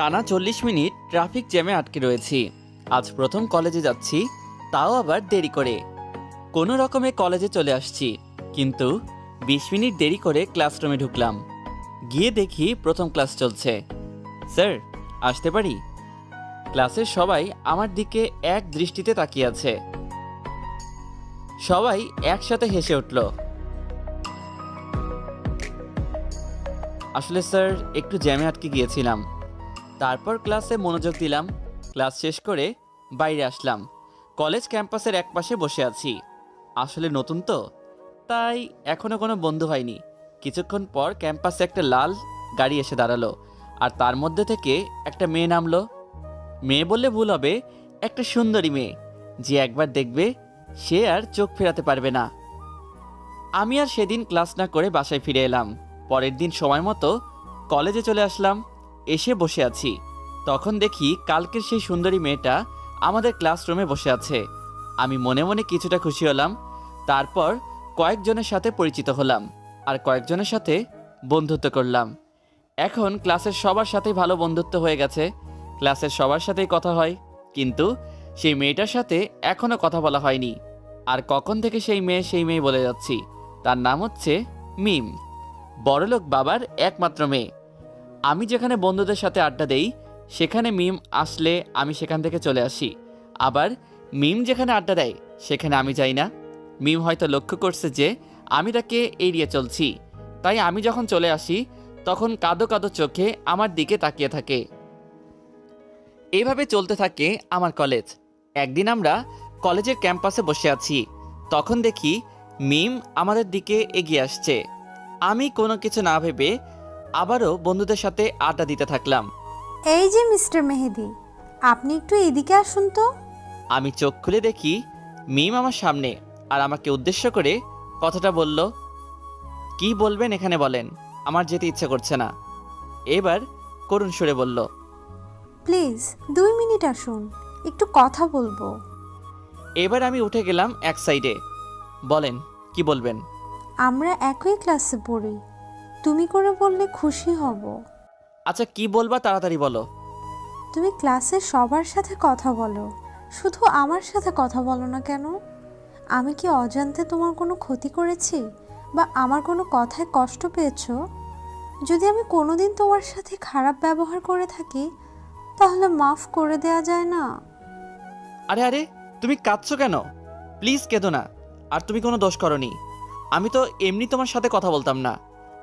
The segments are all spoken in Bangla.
টানা ৪০ মিনিট ট্রাফিক জ্যামে আটকে রয়েছি। আজ প্রথম কলেজে যাচ্ছি, তাও আবার দেরি করে। কোনো রকমে কলেজে চলে আসছি, কিন্তু ২০ মিনিট দেরি করে ক্লাসরুমে ঢুকলাম। গিয়ে দেখি প্রথম ক্লাস চলছে। স্যার, আসতে পারি? ক্লাসের সবাই আমার দিকে এক দৃষ্টিতে তাকিয়ে আছে। সবাই একসাথে হেসে উঠল। আসলে স্যার, একটু জ্যামে আটকে গিয়েছিলাম। তারপর ক্লাসে মনোযোগ দিলাম। ক্লাস শেষ করে বাইরে আসলাম। কলেজ ক্যাম্পাসের একপাশে বসে আছি। আসলে নতুন তো, তাই এখনো কোনো বন্ধু হয়নি। কিছুক্ষণ পর ক্যাম্পাসে একটা লাল গাড়ি এসে দাঁড়ালো, আর তার মধ্যে থেকে একটা মেয়ে নামলো। মেয়ে বললে ভুল হবে, একটা সুন্দরী মেয়ে, যে একবার দেখবে সে আর চোখ ফেরাতে পারবে না। আমি আর সেদিন ক্লাস না করে বাসায় ফিরে এলাম। পরের দিন সময় মতো কলেজে চলে আসলাম। এসে বসে আছি, তখন দেখি কালকের সেই সুন্দরী মেয়েটা আমাদের ক্লাসরুমে বসে আছে। আমি মনে মনে কিছুটা খুশি হলাম। তারপর কয়েকজনের সাথে পরিচিত হলাম, আর কয়েকজনের সাথে বন্ধুত্ব করলাম। এখন ক্লাসের সবার সাথেই ভালো বন্ধুত্ব হয়ে গেছে। ক্লাসের সবার সাথেই কথা হয়, কিন্তু সেই মেয়েটার সাথে এখনো কথা বলা হয়নি। আর কখন থেকে সেই মেয়ে বলে যাচ্ছি। তার নাম হচ্ছে মিম, বড়লোক বাবার একমাত্র মেয়ে। আমি যেখানে বন্ধুদের সাথে আড্ডা দেই, সেখানে মিম আসলে আমি সেখান থেকে চলে আসি। আবার মিম যেখানে আড্ডা দেয়, সেখানে আমি যাই না। মিম হয়তো লক্ষ্য করছে যে আমি তাকে এড়িয়ে চলছি, তাই আমি যখন চলে আসি তখন কাঁদো কাঁদো চোখে আমার দিকে তাকিয়ে থাকে। এইভাবে চলতে থাকে আমার কলেজ। একদিন আমরা কলেজের ক্যাম্পাসে বসে আছি, তখন দেখি মিম আমাদের দিকে এগিয়ে আসছে। আমি কোনো কিছু না ভেবে আবারও বন্ধুদের সাথে আড্ডা দিতে থাকলাম। এই যে মিস্টার মেহেদি, আপনি একটু এদিকে আসুন তো। আমি চোখ খুলে দেখি মিম আমার সামনে, আর আমাকে উদ্দেশ্য করে কথাটা বলল। কি বলবেন এখানে বলেন, আমার যেতে ইচ্ছে করছে না। এবার করুণ সুরে বলল, প্লিজ ২ মিনিট আসুন, একটু কথা বলবো। এবার আমি উঠে গেলাম এক সাইডে। বলেন, কি বলবেন? আমরা একই ক্লাসে পড়ি, তুমি করে বললে খুশি হব। আচ্ছা, কি বলবা তাড়াতাড়ি বলো। তুমি ক্লাসের সবার সাথে কথা বলো, শুধু আমার সাথে কথা বলো না কেন? আমি কি অজান্তে তোমার কোনো ক্ষতি করেছি, বা আমার কোনো কথায় কষ্ট পেয়েছো? যদি আমি কোনোদিন তোমার সাথে খারাপ ব্যবহার করে থাকি, তাহলে মাফ করে দেয়া যায় না? আরে আরে, তুমি কাঁদছো কেন? প্লিজ কেঁদো না। আর তুমি কোনো দোষ করনি। আমি তো এমনি তোমার সাথে কথা বলতাম না,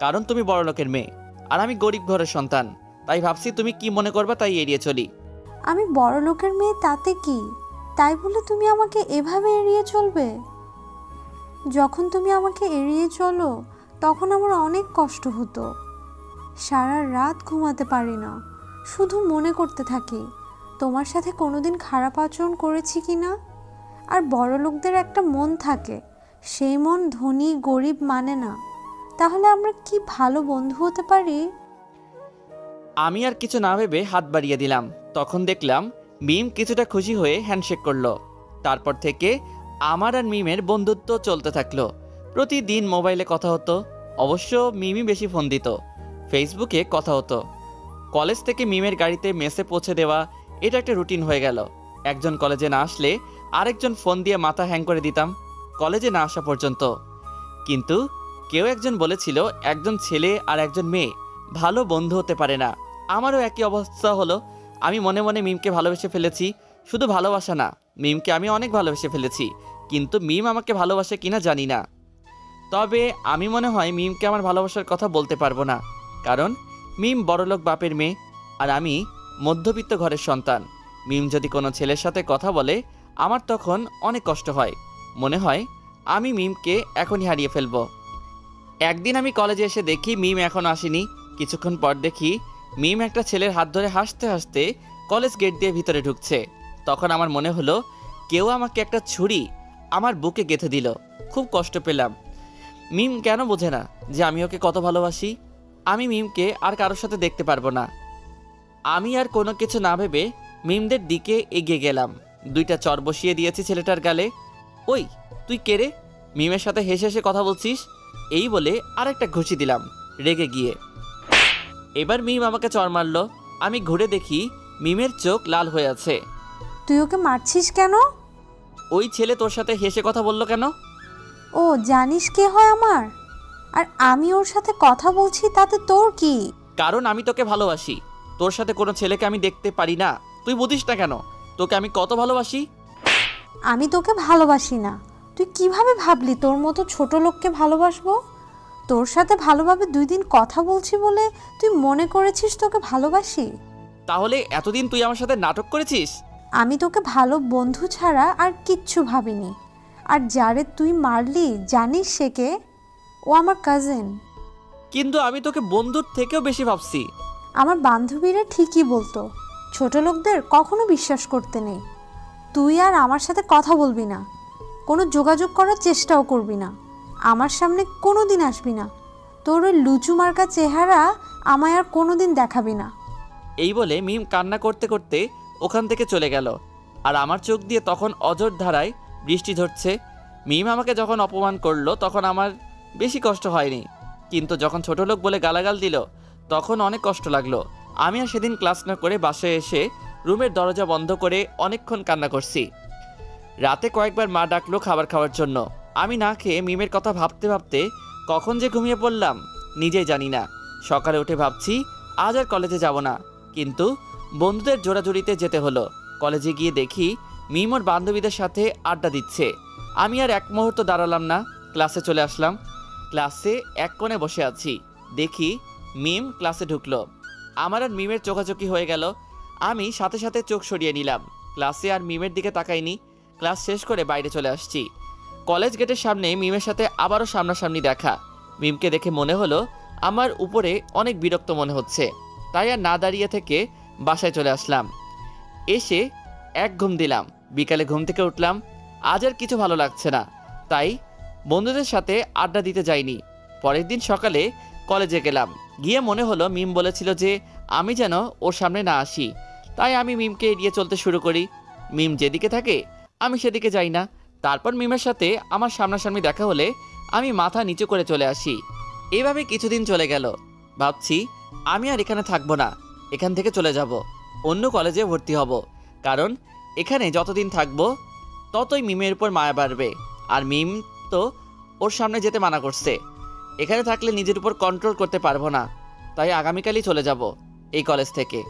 কারণ তুমি বড়লোকের মেয়ে আর আমি গরিব ঘরের সন্তান। তাই ভাবছি তুমি কি মনে করবা, তাই এড়িয়ে চলি। আমি বড় লোকের মেয়ে, তাতে কি? তাই বলে তুমি আমাকে এভাবে এড়িয়ে চলবে? যখন তুমি আমাকে এড়িয়ে চলো, তখন আমার অনেক কষ্ট হতো। সারা রাত ঘুমাতে পারি না, শুধু মনে করতে থাকি তোমার সাথে কোনোদিন খারাপ আচরণ করেছি কি না। আর বড় লোকদের একটা মন থাকে, সেই মন ধনী গরিব মানে না। তাহলে আমরা কি ভালো বন্ধু হতে পারি? আমি আর কিছু না ভেবে হাত বাড়িয়ে দিলাম। তখন দেখলাম মিম কিছুটা খুশি হয়ে হ্যান্ডশেক করলো। তারপর থেকে আমার আর মিমের বন্ধুত্ব চলতে থাকলো। প্রতিদিন মোবাইলে কথা হতো। অবশ্য মিমই বেশি ফোন দিত। ফেসবুকে কথা হতো। কলেজ থেকে মিমের গাড়িতে মেসে পৌঁছে দেওয়া, এটা একটা রুটিন হয়ে গেল। একজন কলেজে না আসলে আরেকজন ফোন দিয়ে মাথা হ্যাং করে দিতাম কলেজে না আসা পর্যন্ত। কিন্তু কেউ একজন বলেছিল, একজন ছেলে আর একজন মেয়ে ভালো বন্ধু হতে পারে না। আমারও একই অবস্থা হলো। আমি মনে মনে মিমকে ভালোবেসে ফেলেছি। শুধু ভালোবাসা না, মিমকে আমি অনেক ভালোবেসে ফেলেছি। কিন্তু মিম আমাকে ভালোবাসে কিনা জানি না। তবে আমি মনে হয় মিমকে আমার ভালোবাসার কথা বলতে পারবো না, কারণ মিম বড়লোক বাপের মেয়ে আর আমি মধ্যবিত্ত ঘরের সন্তান। মিম যদি কোনো ছেলের সাথে কথা বলে, আমার তখন অনেক কষ্ট হয়। মনে হয় আমি মিমকে এখনই হারিয়ে ফেলবো। একদিন আমি কলেজে এসে দেখি মিম এখনও আসেনি। কিছুক্ষণ পর দেখি মিম একটা ছেলের হাত ধরে হাসতে হাসতে কলেজ গেট দিয়ে ভিতরে ঢুকছে। তখন আমার মনে হলো কেউ আমাকে একটা ছুরি আমার বুকে গেঁথে দিল। খুব কষ্ট পেলাম। মিম কেন বোঝে না যে আমি ওকে কত ভালোবাসি? আমি মিমকে আর কারোর সাথে দেখতে পারবো না। আমি আর কোনো কিছু না ভেবে মিমদের দিকে এগিয়ে গেলাম। 2টা চর বসিয়ে দিয়েছি ছেলেটার গালে। ওই, তুই কে রে? মিমের সাথে হেসে হেসে কথা বলছিস? এই বলে আরেকটা ঘুষি দিলাম রেগে গিয়ে। এবার মিম আমাকে চর মারলো। আমি ঘুরে দেখি মিমের চোখ লাল হয়ে আছে। তুই ওকে মারছিস কেন? ওই ছেলে তোর সাথে হেসে কথা বললো কেন? ও জানিস কে হয় আমার? আর আমি ওর সাথে কথা বলছি তাতে তোর কি? কারণ আমি তোকে ভালোবাসি। তোর সাথে কোনো ছেলেকে আমি দেখতে পারি না। তুই বুঝিস না কেন তোকে আমি কত ভালোবাসি? আমি তোকে ভালোবাসি না। তুই কিভাবে ভাবলি তোর মতো ছোট লোককে ভালোবাসবো? তোর সাথে ভালোভাবে 2 দিন কথা বলছি বলে তুই মনে করেছিস তোকে ভালোবাসি? তাহলে এতদিন তুই আমার সাথে নাটক করেছিস? আমি তোকে ভালো বন্ধু ছাড়া আর কিচ্ছু ভাবিনি। আর যারে তুই মারলি জানিস সে কে? ও আমার কাজিন। কিন্তু আমি তোকে বন্ধুর থেকেও বেশি ভাবছি। আমার বান্ধবীরা ঠিকই বলতো, ছোট লোকদের কখনো বিশ্বাস করতে নেই। তুই আর আমার সাথে কথা বলবি না, কোনো যোগাযোগ করার চেষ্টাও করবি না, আমার সামনে কোনো দিন আসবি না। তোর ওই লুচু মার্কা চেহারা আমায় আর কোনো দিন দেখাবি না। এই বলে মিম কান্না করতে করতে ওখান থেকে চলে গেল। আর আমার চোখ দিয়ে তখন অঝোর ধারায় বৃষ্টি ঝরছে। মিম আমাকে যখন অপমান করলো তখন আমার বেশি কষ্ট হয়নি, কিন্তু যখন ছোট লোক বলে গালাগাল দিল তখন অনেক কষ্ট লাগলো। আমি আর সেদিন ক্লাস না করে বাসায় এসে রুমের দরজা বন্ধ করে অনেকক্ষণ কান্না করছি। রাতে কয়েকবার মা ডাকলো খাবার খাওয়ার জন্য। আমি না খেয়ে মিমের কথা ভাবতে ভাবতে কখন যে ঘুমিয়ে পড়লাম নিজেই জানি না। সকালে উঠে ভাবছি আজ আর কলেজে যাব না, কিন্তু বন্ধুদের জোড়াজুড়িতে যেতে হলো। কলেজে গিয়ে দেখি মিম ওর বান্ধবীদের সাথে আড্ডা দিচ্ছে। আমি আর এক মুহূর্ত দাঁড়ালাম না, ক্লাসে চলে আসলাম। ক্লাসে এক কোণে বসে আছি, দেখি মিম ক্লাসে ঢুকলো। আমার আর মিমের চোখাচোখি হয়ে গেল। আমি সাথে সাথে চোখ সরিয়ে নিলাম, ক্লাসে আর মিমের দিকে তাকাইনি। ক্লাস শেষ করে বাইরে চলে আসছি। কলেজ গেটের সামনে মিমের সাথে আবারও সামনাসামনি দেখা। মিমকে দেখে মনে হলো আমার উপরে অনেক বিরক্ত মনে হচ্ছে, তাই আর না দাঁড়িয়ে থেকে বাসায় চলে আসলাম। এসে এক ঘুম দিলাম, বিকালে ঘুম থেকে উঠলাম। আজ আর কিছু ভালো লাগছে না, তাই বন্ধুদের সাথে আড্ডা দিতে যাইনি। পরের দিন সকালে কলেজে গেলাম, গিয়ে মনে হলো মিম বলেছিল যে আমি যেন ওর সামনে না আসি, তাই আমি মিমকে এড়িয়ে চলতে শুরু করি। মিম যেদিকে থাকে আমি সেদিকে যাই না। তারপর মিমের সাথে আমার সামনাসামনি দেখা হলে আমি মাথা নিচু করে চলে আসি। এইভাবে কিছুদিন চলে গেল। ভাবছি আমি আর এখানে থাকবো না, এখান থেকে চলে যাব, অন্য কলেজে ভর্তি হব। কারণ এখানে যতদিন থাকবো ততই মিমের উপর মায়া বাড়বে। আর মিম তো ওর সামনে যেতে মানা করছে। এখানে থাকলে নিজের উপর কন্ট্রোল করতে পারবো না, তাই আগামীকালই চলে যাব এই কলেজ থেকে।